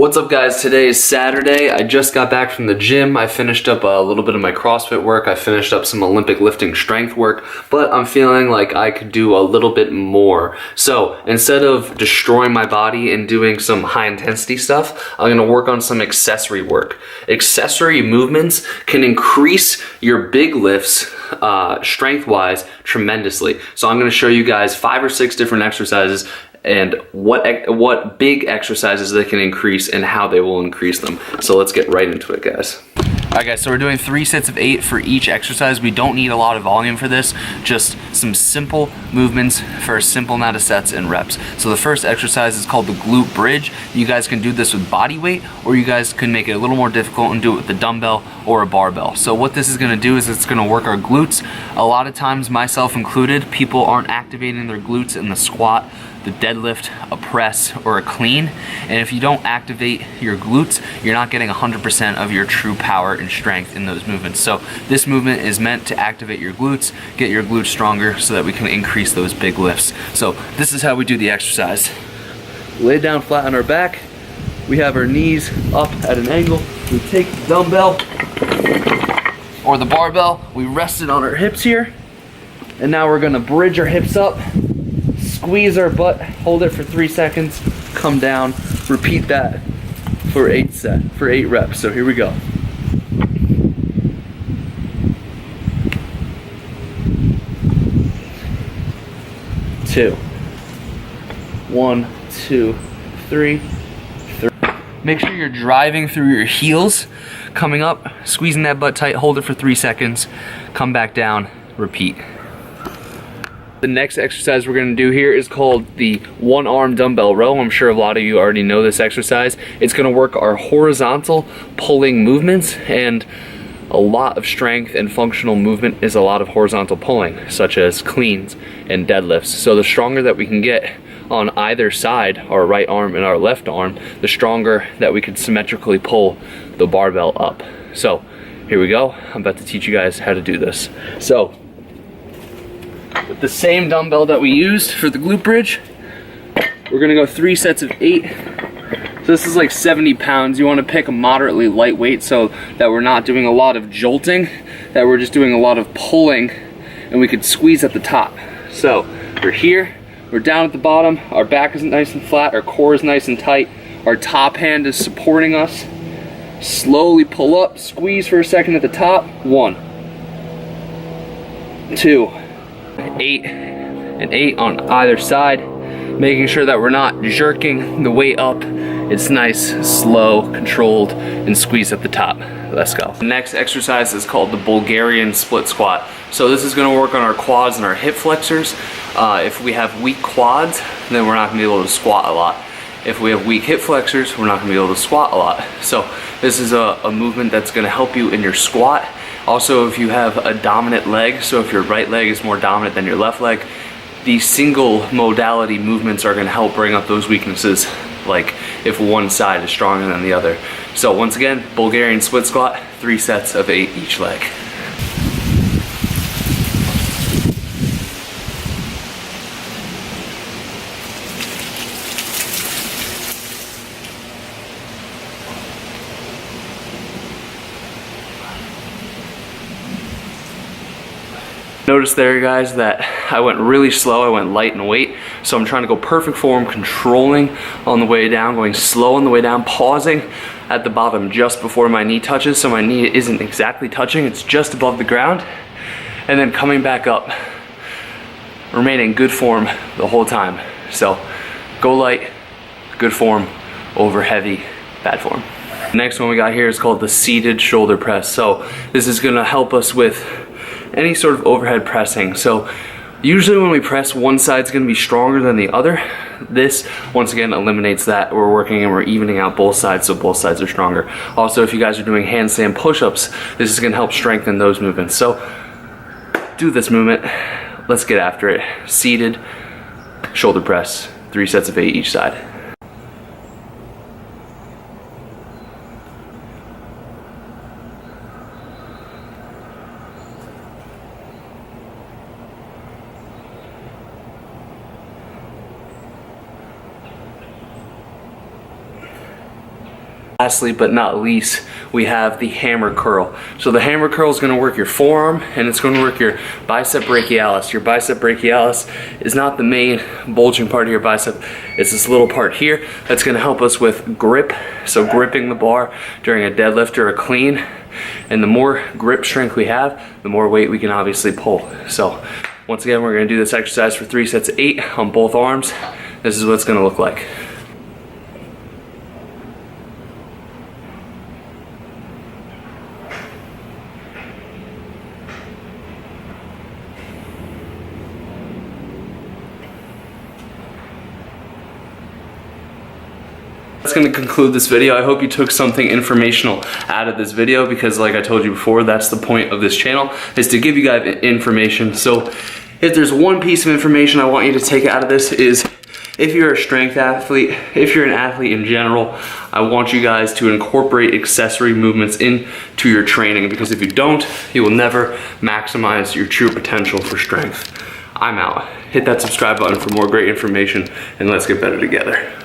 What's up guys, today is Saturday. I just got back from the gym. I finished up a little bit of my CrossFit work. I finished up some Olympic lifting strength work, but I'm feeling like I could do a little bit more. So instead of destroying my body and doing some high intensity stuff, I'm gonna work on some accessory work. Accessory movements can increase your big lifts strength wise tremendously. So I'm gonna show you guys 5 or 6 different exercises and what big exercises they can increase and how they will increase them. So let's get right into it, guys. All right guys, so we're doing 3 sets of 8 for each exercise. We don't need a lot of volume for this, just some simple movements for a simple amount of sets and reps. So the first exercise is called the Glute Bridge. You guys can do this with body weight, or you guys can make it a little more difficult and do it with a dumbbell or a barbell. So what this is gonna do is it's gonna work our glutes. A lot of times, myself included, people aren't activating their glutes in the squat, the deadlift, a press, or a clean. And if you don't activate your glutes, you're not getting 100% of your true power and strength in those movements. So this movement is meant to activate your glutes, get your glutes stronger so that we can increase those big lifts. So this is how we do the exercise. Lay down flat on our back. We have our knees up at an angle. We take the dumbbell or the barbell, we rest it on our hips here. And now we're gonna bridge our hips up, squeeze our butt, hold it for 3 seconds, come down, repeat that for 8 reps. So here we go. Two. 1, 2, 3. Make sure you're driving through your heels, coming up, squeezing that butt tight, hold it for 3 seconds, come back down, repeat. The next exercise we're gonna do here is called the Arm Dumbbell Row. I'm sure a lot of you already know this exercise. It's gonna work our horizontal pulling movements, and a lot of strength and functional movement is a lot of horizontal pulling, such as cleans and deadlifts. So the stronger that we can get on either side, our right arm and our left arm, the stronger that we can symmetrically pull the barbell up. So here we go. I'm about to teach you guys how to do this. So with the same dumbbell that we used for the glute bridge, we're gonna go 3 sets of 8. So this is like 70 pounds. You wanna pick a moderately light weight so that we're not doing a lot of jolting, that we're just doing a lot of pulling, and we could squeeze at the top. So we're here, we're down at the bottom, our back is nice and flat, our core is nice and tight, our top hand is supporting us. Slowly pull up, squeeze for a second at the top. 1, 2, 8 and 8 on either side, making sure that we're not jerking the weight up. It's nice, slow, controlled, and squeeze at the top. Let's go. The next exercise is called the Bulgarian split squat. So this is gonna work on our quads and our hip flexors. If we have weak quads, then we're not gonna be able to squat a lot. If we have weak hip flexors, we're not gonna be able to squat a lot. So this is a movement that's gonna help you in your squat. Also, if you have a dominant leg, so if your right leg is more dominant than your left leg, these single modality movements are gonna help bring up those weaknesses, like if one side is stronger than the other. So once again, Bulgarian split squat, 3 sets of 8 each leg. Notice there, guys, that I went really slow. I went light in weight. So I'm trying to go perfect form, controlling on the way down, going slow on the way down, pausing at the bottom just before my knee touches. So my knee isn't exactly touching, it's just above the ground. And then coming back up, remaining good form the whole time. So go light, good form, over heavy, bad form. The next one we got here is called the seated shoulder press. So this is gonna help us with any sort of overhead pressing. So usually when we press, one side's gonna be stronger than the other. This, once again, eliminates that. We're working and we're evening out both sides, so both sides are stronger. Also, if you guys are doing handstand push-ups, this is gonna help strengthen those movements. So do this movement. Let's get after it. Seated shoulder press, 3 sets of 8 each side. Lastly but not least, we have the hammer curl. So the hammer curl is going to work your forearm and it's going to work your bicep brachialis. Your bicep brachialis is not the main bulging part of your bicep. It's this little part here that's going to help us with grip. So gripping the bar during a deadlift or a clean. And the more grip strength we have, the more weight we can obviously pull. So once again, we're going to do this exercise for 3 sets of 8 on both arms. This is what it's going to look like. That's going to conclude this video. I hope you took something informational out of this video, because like I told you before, that's the point of this channel, is to give you guys information. So if there's one piece of information I want you to take out of this, is if you're a strength athlete, if you're an athlete in general, I want you guys to incorporate accessory movements into your training, because if you don't, you will never maximize your true potential for strength. I'm out. Hit that subscribe button for more great information, and let's get better together.